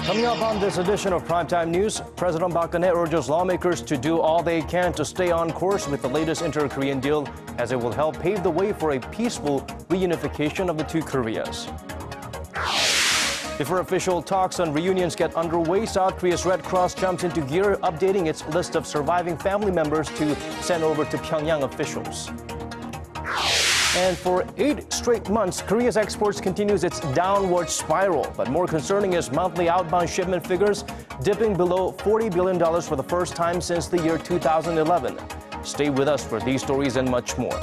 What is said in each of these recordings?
Coming up on this edition of Primetime News, President Park Geun-hye urges lawmakers to do all they can to stay on course with the latest inter-Korean deal, as it will help pave the way for a peaceful reunification of the two Koreas. Before official talks on reunions get underway, South Korea's Red Cross jumps into gear, updating its list of surviving family members to send over to Pyongyang officials. And for 8 straight months, Korea's exports continues its downward spiral. But more concerning is monthly outbound shipment figures dipping below $40 billion for the first time since the year 2011. Stay with us for these stories and much more.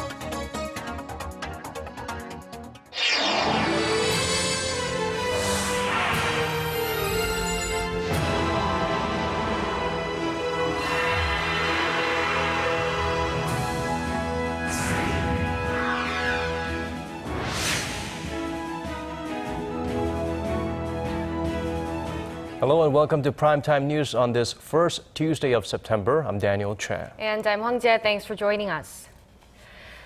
Hello and welcome to Primetime News on this first Tuesday of September. I'm Daniel Choy. And I'm Hwang Ji-hye. Thanks for joining us.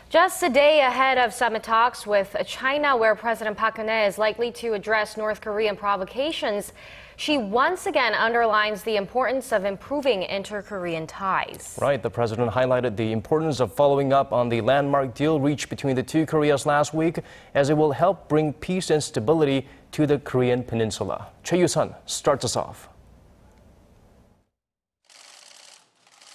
Just a day ahead of summit talks with China, where President Park Geun-hye is likely to address North Korean provocations, she once again underlines the importance of improving inter-Korean ties. Right. The president highlighted the importance of following up on the landmark deal reached between the two Koreas last week, as it will help bring peace and stability to the Korean peninsula. Choi Yoo-sun starts us off.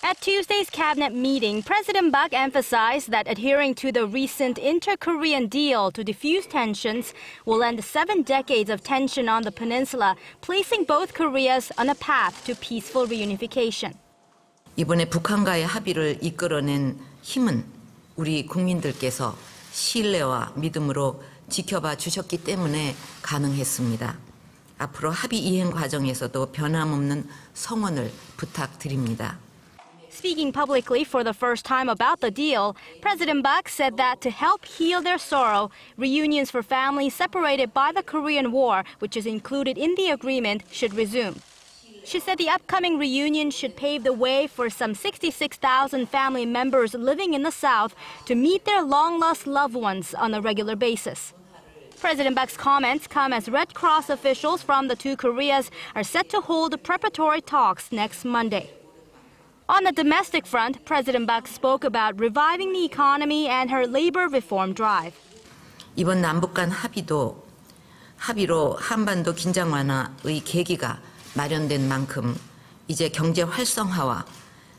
At Tuesday's cabinet meeting, President Park emphasized that adhering to the recent inter-Korean deal to defuse tensions will end 7 decades of tension on the peninsula, placing both Koreas on a path to peaceful reunification. 이번에 북한과의 합의를 이끌어낸 힘은 우리 국민들께서 신뢰와 믿음으로 지켜봐 주셨기 때문에 가능했습니다. 앞으로 합의 이행 과정에서도 변함없는 성원을 부탁드립니다. Speaking publicly for the first time about the deal, President Park said that to help heal their sorrow, reunions for families separated by the Korean War, which is included in the agreement, should resume. She said the upcoming reunion should pave the way for some 66,000 family members living in the South to meet their long-lost loved ones on a regular basis. President Park's comments come as Red Cross officials from the two Koreas are set to hold preparatory talks next Monday. On the domestic front, President Park spoke about reviving the economy and her labor reform drive. 이번 남북 간 합의로 한반도 긴장 완화의 계기가 마련된 만큼 이제 경제 활성화와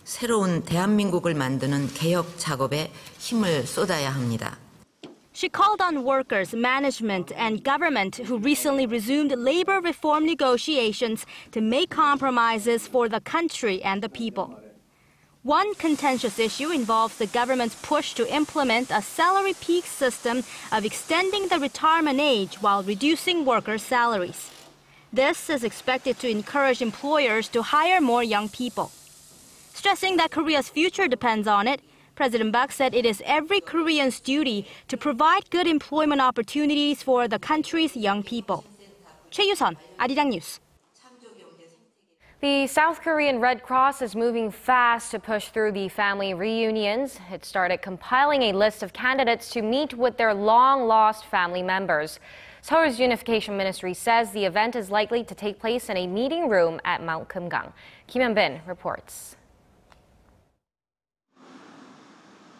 새로운 대한민국을 만드는 개혁 작업에 힘을 쏟아야 합니다. She called on workers, management, and government who recently resumed labor reform negotiations to make compromises for the country and the people. One contentious issue involves the government's push to implement a salary peak system of extending the retirement age while reducing workers' salaries. This is expected to encourage employers to hire more young people. Stressing that Korea's future depends on it, President Park said it is every Korean's duty to provide good employment opportunities for the country's young people. Choi Yoo-sun, Arirang News. The South Korean Red Cross is moving fast to push through the family reunions. It started compiling a list of candidates to meet with their long-lost family members. Seoul's Unification Ministry says the event is likely to take place in a meeting room at Mount Kumgang. Kim Hyun-bin reports.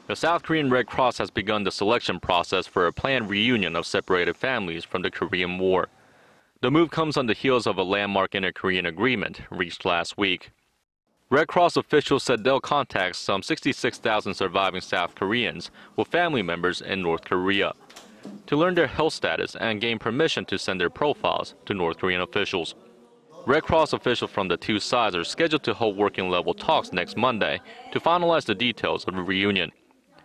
The South Korean Red Cross has begun the selection process for a planned reunion of separated families from the Korean War. The move comes on the heels of a landmark inter-Korean agreement reached last week. Red Cross officials said they'll contact some 66,000 surviving South Koreans with family members in North Korea to learn their health status and gain permission to send their profiles to North Korean officials. Red Cross officials from the two sides are scheduled to hold working-level talks next Monday to finalize the details of the reunion.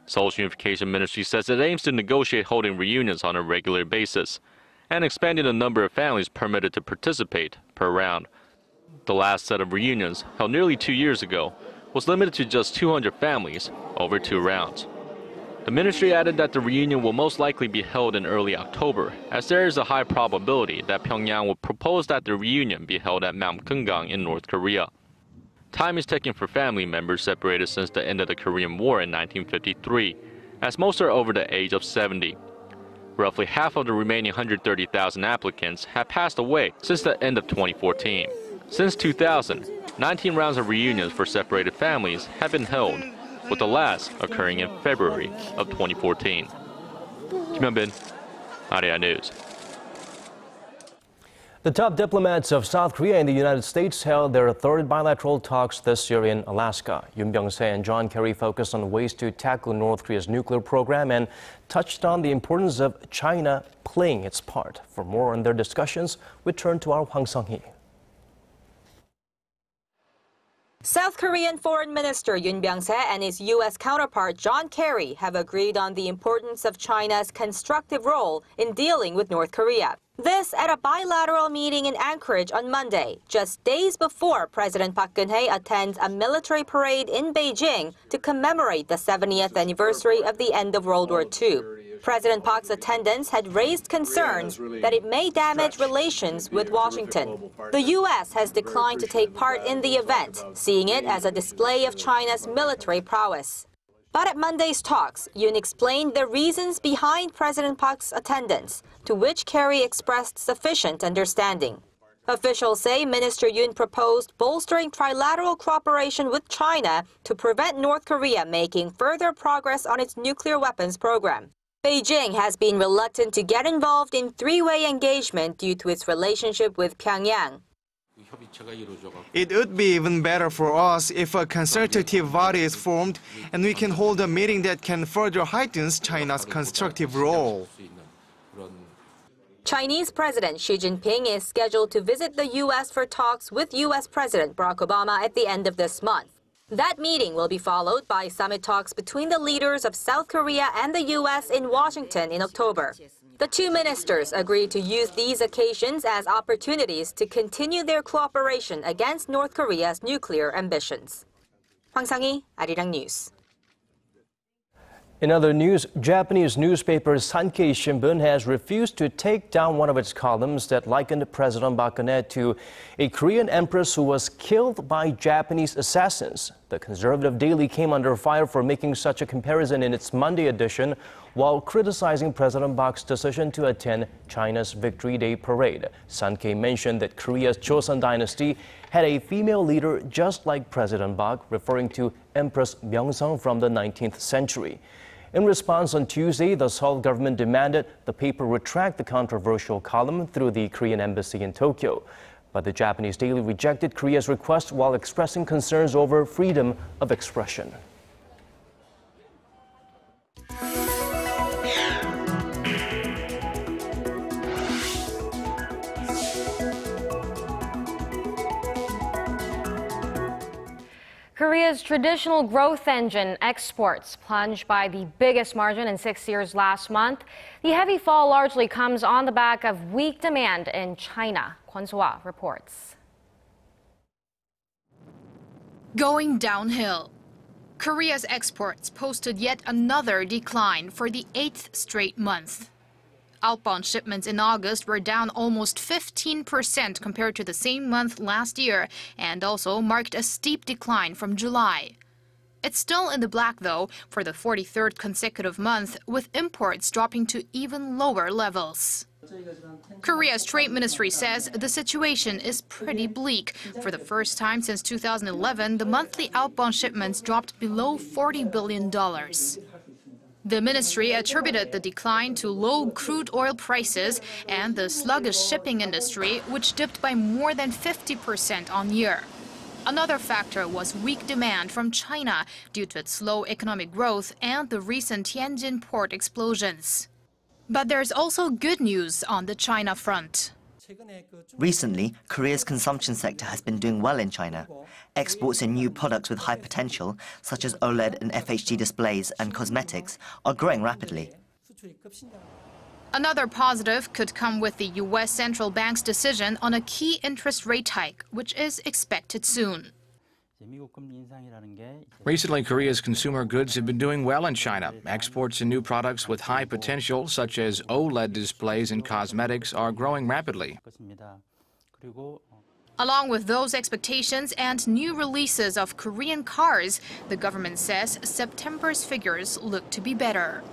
Seoul's Unification Ministry says it aims to negotiate holding reunions on a regular basis and expanding the number of families permitted to participate per round. The last set of reunions, held nearly 2 years ago, was limited to just 200 families over 2 rounds. The ministry added that the reunion will most likely be held in early October, as there is a high probability that Pyongyang will propose that the reunion be held at Mount Kumgang in North Korea. Time is ticking for family members separated since the end of the Korean War in 1953, as most are over the age of 70. Roughly half of the remaining 130,000 applicants have passed away since the end of 2014. Since 2000, 19 rounds of reunions for separated families have been held, with the last occurring in February of 2014. Kim Hyun-bin, Arirang News. The top diplomats of South Korea and the United States held their third bilateral talks this year in Alaska. Yoon Byung-se and John Kerry focused on ways to tackle North Korea's nuclear program and touched on the importance of China playing its part. For more on their discussions, we turn to our Hwang Ji-hye. South Korean Foreign Minister Yoon Byung-se and his U.S. counterpart John Kerry have agreed on the importance of China's constructive role in dealing with North Korea. This at a bilateral meeting in Anchorage on Monday, just days before President Park Geun-hye attends a military parade in Beijing to commemorate the 70th anniversary of the end of World War II. President Park's attendance had raised concerns that it may damage relations with Washington. The U.S. has declined to take part in the event, seeing it as a display of China's military prowess. But at Monday's talks, Yoon explained the reasons behind President Park's attendance, to which Kerry expressed sufficient understanding. Officials say Minister Yoon proposed bolstering trilateral cooperation with China to prevent North Korea making further progress on its nuclear weapons program. Beijing has been reluctant to get involved in three-way engagement due to its relationship with Pyongyang. It would be even better for us if a consultative body is formed and we can hold a meeting that can further heighten China's constructive role. Chinese President Xi Jinping is scheduled to visit the U.S. for talks with U.S. President Barack Obama at the end of this month. That meeting will be followed by summit talks between the leaders of South Korea and the U.S. in Washington in October. The two ministers agreed to use these occasions as opportunities to continue their cooperation against North Korea's nuclear ambitions. Hwang Ji-hye, Arirang News. In other news, Japanese newspaper Sankei Shimbun has refused to take down one of its columns that likened President Park Geun-hye to a Korean empress who was killed by Japanese assassins. The conservative daily came under fire for making such a comparison in its Monday edition, while criticizing President Park's decision to attend China's Victory Day parade. Sankei mentioned that Korea's Joseon dynasty had a female leader just like President Park, referring to Empress Myeongseong from the 19th century. In response on Tuesday, the Seoul government demanded the paper retract the controversial column through the Korean embassy in Tokyo. But the Japanese daily rejected Korea's request while expressing concerns over freedom of expression. Korea's traditional growth engine, exports, plunged by the biggest margin in 6 years last month. The heavy fall largely comes on the back of weak demand in China. Kwon So-ah reports. Going downhill. Korea's exports posted yet another decline for the 8th straight month. Outbound shipments in August were down almost 15% compared to the same month last year and also marked a steep decline from July. It's still in the black, though, for the 43rd consecutive month, with imports dropping to even lower levels. Korea's trade ministry says the situation is pretty bleak. For the first time since 2011, the monthly outbound shipments dropped below $40 billion. The ministry attributed the decline to low crude oil prices and the sluggish shipping industry, which dipped by more than 50% on year. Another factor was weak demand from China due to its slow economic growth and the recent Tianjin port explosions. But there's also good news on the China front. Recently, Korea's consumption sector has been doing well in China. Exports in new products with high potential, such as OLED and FHD displays and cosmetics, are growing rapidly. Another positive could come with the U.S. Central Bank's decision on a key interest rate hike, which is expected soon. Recently, Korea's consumer goods have been doing well in China. Exports in new products with high potential, such as OLED displays and cosmetics, are growing rapidly. Along with those expectations and new releases of Korean cars, the government says September's figures look to be better.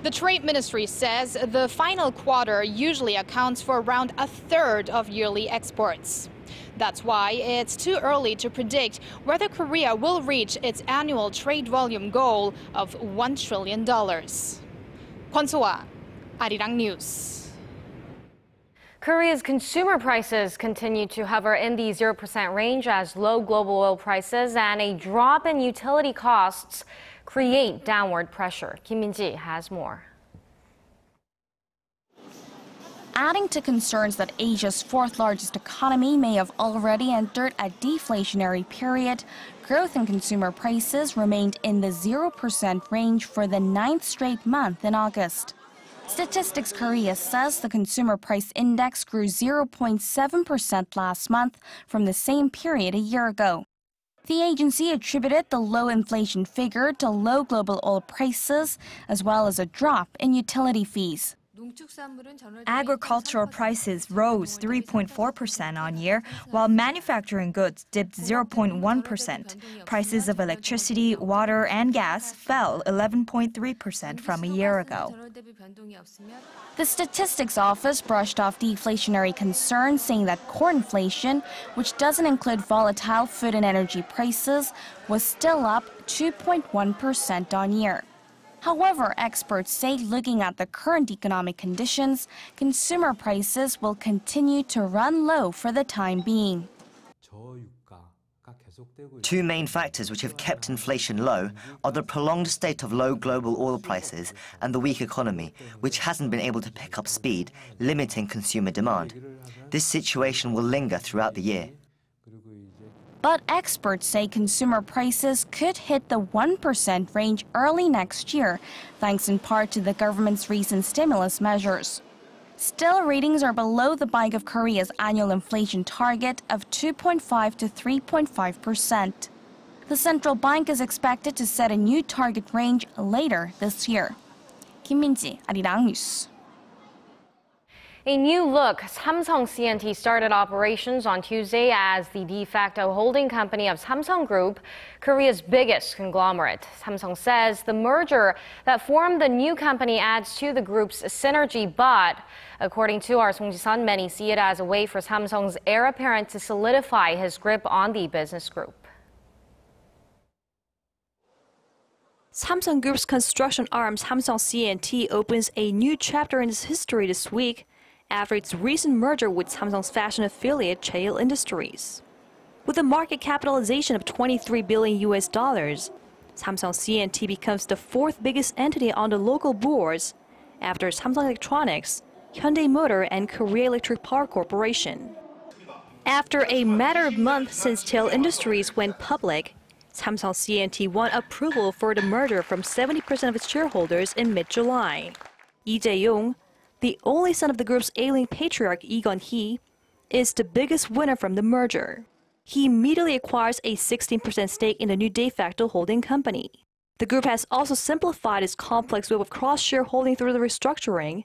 The Trade Ministry says the final quarter usually accounts for around a third of yearly exports. That's why it's too early to predict whether Korea will reach its annual trade volume goal of $1 trillion. Kwon So-ah, Arirang News. Korea's consumer prices continue to hover in the 0% range as low global oil prices and a drop in utility costs create downward pressure. Kim Min-ji has more. Adding to concerns that Asia's fourth largest economy may have already entered a deflationary period, growth in consumer prices remained in the 0% range for the 9th straight month in August. Statistics Korea says the consumer price index grew 0.7% last month from the same period a year ago. The agency attributed the low inflation figure to low global oil prices, as well as a drop in utility fees. Agricultural prices rose 3.4% on year, while manufacturing goods dipped 0.1%. Prices of electricity, water, and gas fell 11.3% from a year ago. The Statistics Office brushed off deflationary concerns, saying that core inflation, which doesn't include volatile food and energy prices, was still up 2.1% on year. However, experts say looking at the current economic conditions, consumer prices will continue to run low for the time being. Two main factors which have kept inflation low are the prolonged state of low global oil prices and the weak economy, which hasn't been able to pick up speed, limiting consumer demand. This situation will linger throughout the year. But experts say consumer prices could hit the 1% range early next year, thanks in part to the government's recent stimulus measures. Still, readings are below the Bank of Korea's annual inflation target of 2.5 to 3.5%. The central bank is expected to set a new target range later this year. Kim Min-ji, Arirang News. A new look, Samsung C&T started operations on Tuesday as the de facto holding company of Samsung Group, Korea's biggest conglomerate. Samsung says the merger that formed the new company adds to the group's synergy, but according to our Song Ji-sun, many see it as a way for Samsung's heir apparent to solidify his grip on the business group. Samsung Group's construction arm Samsung C&T opens a new chapter in its history this week after its recent merger with Samsung's fashion affiliate Cheil Industries. With a market capitalization of $23 billion, Samsung C&T becomes the fourth biggest entity on the local boards after Samsung Electronics, Hyundai Motor, and Korea Electric Power Corporation. After a matter of months since Cheil Industries went public, Samsung C&T won approval for the merger from 70% of its shareholders in mid-July. Lee Jae-yong, the only son of the group's ailing patriarch Lee Geun-hye, is the biggest winner from the merger. He immediately acquires a 16% stake in the new de facto holding company. The group has also simplified its complex web of cross-shareholding through the restructuring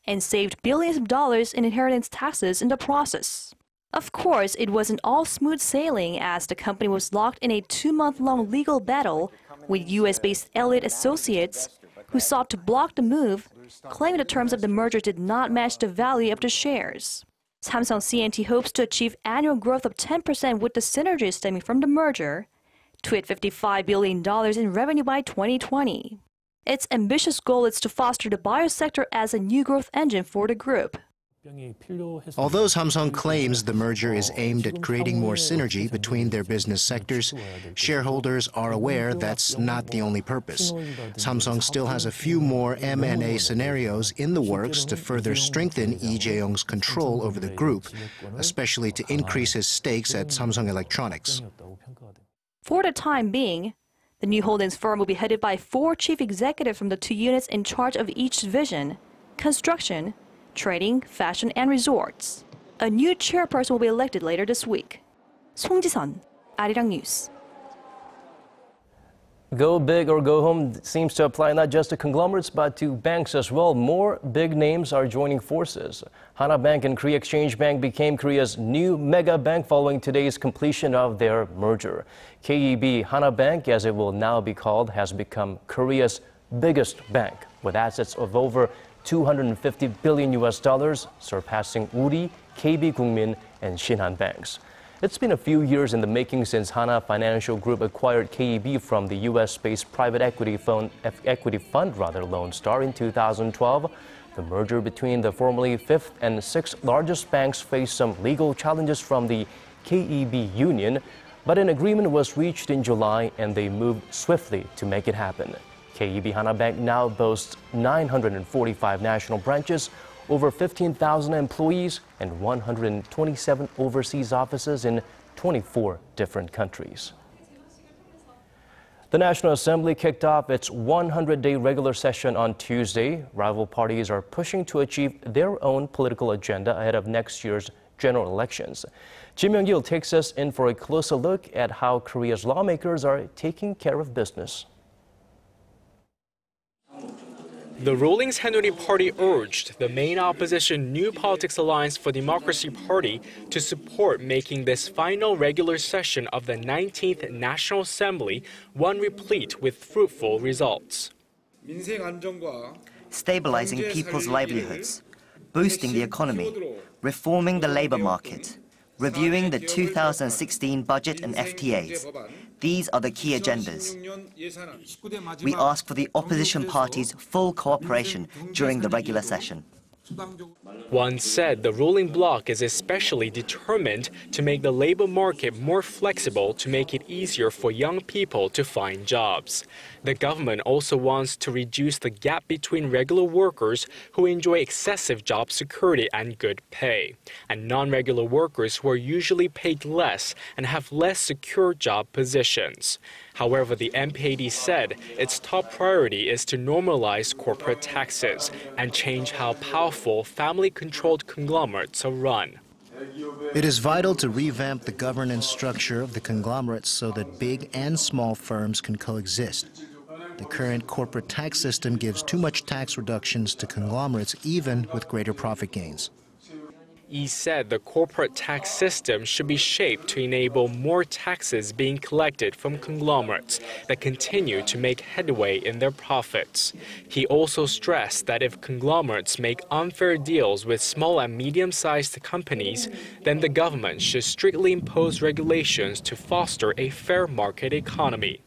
and saved billions of dollars in inheritance taxes in the process. Of course, it wasn't all smooth sailing as the company was locked in a 2-month-long legal battle with US-based Elliott Associates, who sought to block the move, claiming the terms of the merger did not match the value of the shares. Samsung C&T hopes to achieve annual growth of 10% with the synergies stemming from the merger, to hit $55 billion in revenue by 2020. Its ambitious goal is to foster the biosector as a new growth engine for the group. Although Samsung claims the merger is aimed at creating more synergy between their business sectors, shareholders are aware that's not the only purpose. Samsung still has a few more M&A scenarios in the works to further strengthen Lee Jae-yong's control over the group, especially to increase his stakes at Samsung Electronics. For the time being, the new holdings firm will be headed by 4 chief executives from the 2 units in charge of each division: construction, trading, fashion, and resorts. A new chairperson will be elected later this week. Song Ji-sun, Arirang News. Go big or go home seems to apply not just to conglomerates but to banks as well. More big names are joining forces. Hana Bank and Korea Exchange Bank became Korea's new mega bank following today's completion of their merger. KEB Hana Bank, as it will now be called, has become Korea's biggest bank, with assets of over $250 billion, surpassing Uri, KB국민, and Shinhan banks. It's been a few years in the making since Hana Financial Group acquired KEB from the U.S.-based private equity fund Lone Star in 2012. The merger between the formerly fifth and sixth largest banks faced some legal challenges from the KEB union, but an agreement was reached in July and they moved swiftly to make it happen. KEB Hana Bank now boasts 945 national branches, over 15,000 employees, and 127 overseas offices in 24 different countries. The National Assembly kicked off its 100-day regular session on Tuesday. Rival parties are pushing to achieve their own political agenda ahead of next year's general elections. Kim Young-gil takes us in for a closer look at how Korea's lawmakers are taking care of business. The ruling Saenuri Party urged the main opposition New Politics Alliance for Democracy Party to support making this final regular session of the 19th National Assembly one replete with fruitful results. Stabilizing people's livelihoods, boosting the economy, reforming the labor market, reviewing the 2016 budget and FTAs. These are the key agendas. We ask for the opposition parties' full cooperation during the regular session. One said the ruling bloc is especially determined to make the labor market more flexible to make it easier for young people to find jobs. The government also wants to reduce the gap between regular workers who enjoy excessive job security and good pay, and non-regular workers who are usually paid less and have less secure job positions. However, the MPAD said its top priority is to normalize corporate taxes and change how powerful family-controlled conglomerates are run. It is vital to revamp the governance structure of the conglomerates so that big and small firms can coexist. The current corporate tax system gives too much tax reductions to conglomerates, even with greater profit gains. He said the corporate tax system should be shaped to enable more taxes being collected from conglomerates that continue to make headway in their profits. He also stressed that if conglomerates make unfair deals with small and medium-sized companies, then the government should strictly impose regulations to foster a fair market economy.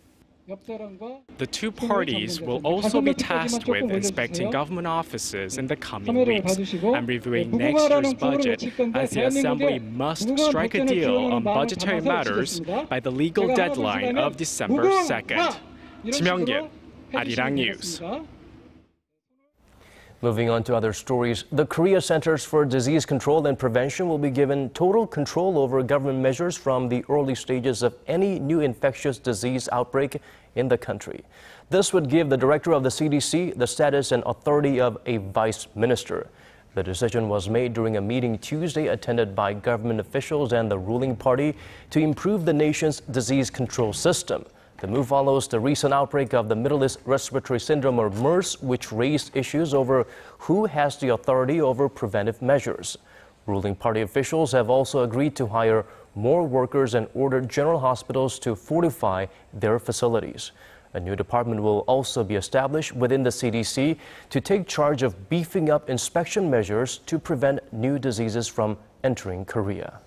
The two parties will also be tasked with inspecting government offices in the coming weeks and reviewing next year's budget, as the Assembly must strike a deal on budgetary matters by the legal deadline of December 2nd. Kim Young-gil, Arirang News. Moving on to other stories, the Korea Centers for Disease Control and Prevention will be given total control over government measures from the early stages of any new infectious disease outbreak in the country. This would give the director of the CDC the status and authority of a vice minister. The decision was made during a meeting Tuesday attended by government officials and the ruling party to improve the nation's disease control system. The move follows the recent outbreak of the Middle East Respiratory Syndrome, or MERS, which raised issues over who has the authority over preventive measures. Ruling party officials have also agreed to hire more workers and ordered general hospitals to fortify their facilities. A new department will also be established within the CDC to take charge of beefing up inspection measures to prevent new diseases from entering Korea.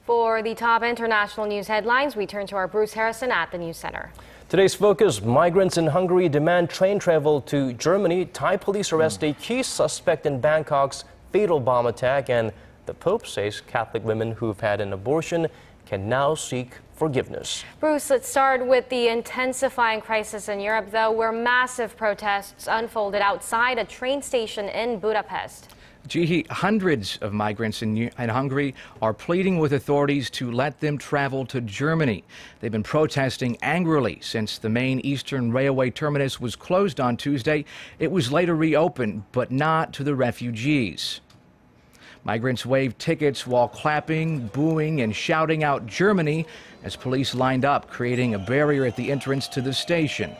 For the top international news headlines, we turn to our Bruce Harrison at the News Center. Today's focus, migrants in Hungary demand train travel to Germany. Thai police arrest a key suspect in Bangkok's fatal bomb attack. And the Pope says Catholic women who've had an abortion can now seek forgiveness. Bruce, let's start with the intensifying crisis in Europe, though, where massive protests unfolded outside a train station in Budapest. Ji-hye, hundreds of migrants in Hungary are pleading with authorities to let them travel to Germany. They've been protesting angrily since the main eastern railway terminus was closed on Tuesday. It was later reopened, but not to the refugees. Migrants waved tickets while clapping, booing, and shouting out Germany as police lined up, creating a barrier at the entrance to the station.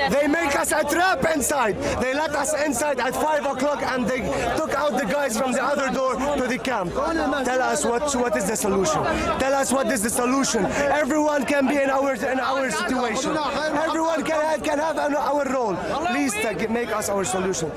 They make us us a trap inside. They let us inside at 5 o'clock and they took out the guys from the other door to the camp. Tell us what is the solution. Tell us what is the solution. Everyone can be in our situation. Everyone can have our role. Please make us our solution.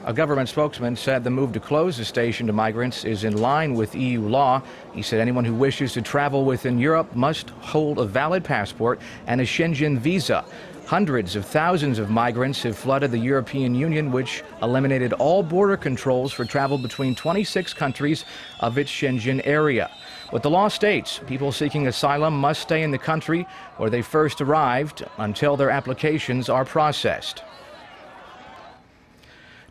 A government spokesman said the move to close the station to migrants is in line with EU law. He said anyone who wishes to travel within Europe must hold a valid passport and a Schengen visa. Hundreds of thousands of migrants have flooded the European Union, which eliminated all border controls for travel between 26 countries of its Schengen area. What the law states, people seeking asylum must stay in the country where they first arrived until their applications are processed.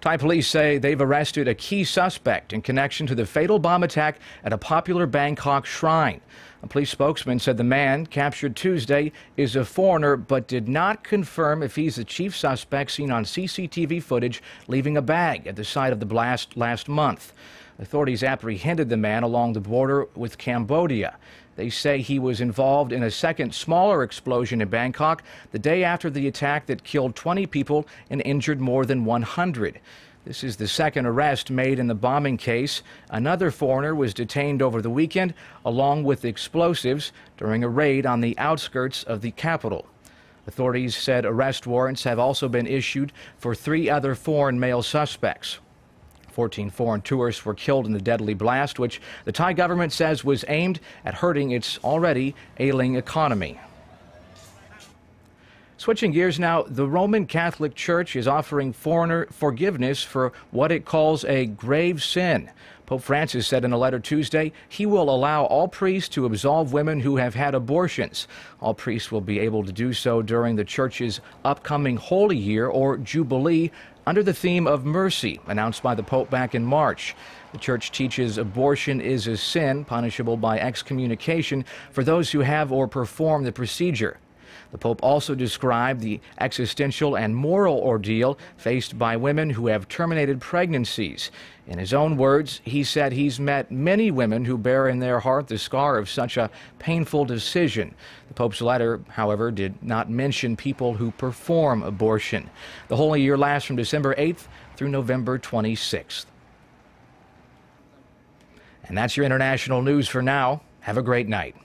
Thai police say they've arrested a key suspect in connection to the fatal bomb attack at a popular Bangkok shrine. A police spokesman said the man, captured Tuesday, is a foreigner but did not confirm if he's the chief suspect seen on CCTV footage leaving a bag at the site of the blast last month. Authorities apprehended the man along the border with Cambodia. They say he was involved in a second, smaller explosion in Bangkok the day after the attack that killed 20 people and injured more than 100. This is the second arrest made in the bombing case. Another foreigner was detained over the weekend, along with explosives, during a raid on the outskirts of the capital. Authorities said arrest warrants have also been issued for 3 other foreign male suspects. 14 foreign tourists were killed in the deadly blast, which the Thai government says was aimed at hurting its already ailing economy. Switching gears now, the Roman Catholic Church is offering foreigner forgiveness for what it calls a grave sin. Pope Francis said in a letter Tuesday he will allow all priests to absolve women who have had abortions. All priests will be able to do so during the Church's upcoming Holy Year or Jubilee, under the theme of mercy, announced by the Pope back in March. The Church teaches abortion is a sin punishable by excommunication for those who have or perform the procedure. The Pope also described the existential and moral ordeal faced by women who have terminated pregnancies. In his own words, he said he's met many women who bear in their heart the scar of such a painful decision. The Pope's letter, however, did not mention people who perform abortion. The Holy Year lasts from December 8th through November 26th. And that's your international news for now. Have a great night.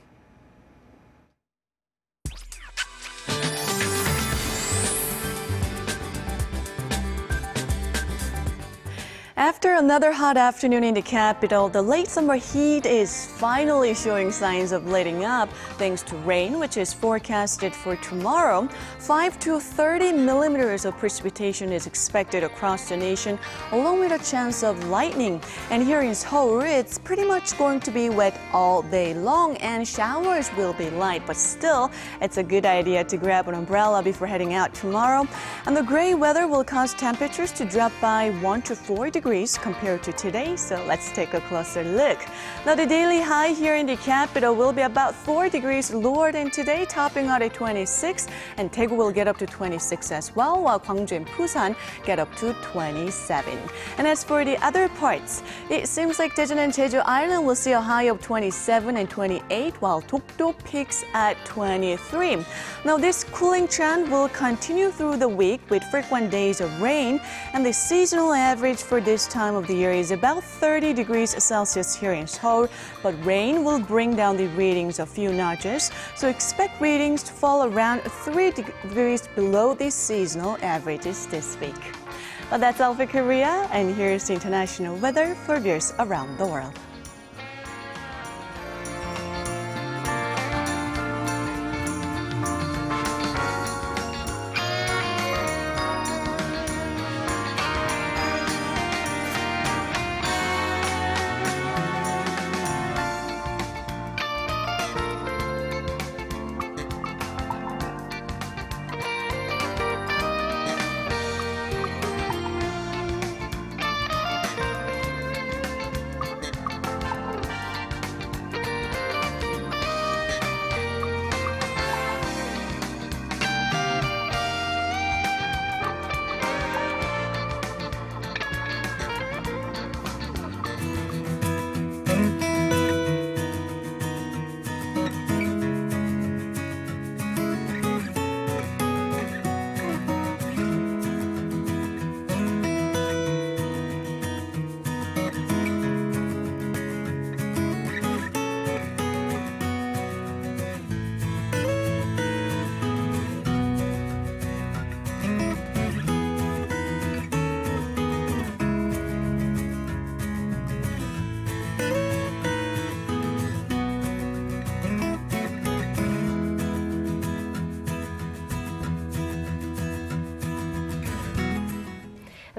After another hot afternoon in the capital, the late summer heat is finally showing signs of letting up thanks to rain, which is forecasted for tomorrow. 5 to 30 millimeters of precipitation is expected across the nation, along with a chance of lightning. And here in Seoul, it's pretty much going to be wet all day long, and showers will be light. But still, it's a good idea to grab an umbrella before heading out tomorrow. And the gray weather will cause temperatures to drop by 1 to 4 degrees compared to today, so let's take a closer look. Now, the daily high here in the capital will be about 4 degrees lower than today, topping out at 26, and Daegu will get up to 26 as well, while Gwangju and Busan get up to 27. And as for the other parts, it seems like Daejeon and Jeju Island will see a high of 27 and 28, while Dokdo peaks at 23. Now, this cooling trend will continue through the week with frequent days of rain, and the seasonal average for this time of the year is about 30 degrees Celsius here in Seoul, but rain will bring down the readings a few notches, so expect readings to fall around 3 degrees below the seasonal averages this week. But that's all for Korea, and here's the international weather for viewers around the world.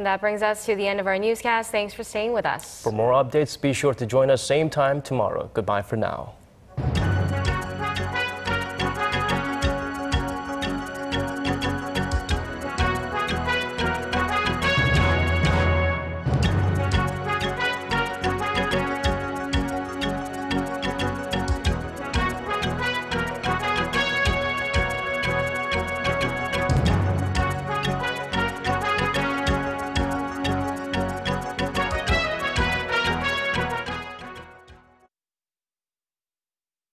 And that brings us to the end of our newscast. Thanks for staying with us. For more updates, be sure to join us same time tomorrow. Goodbye for now.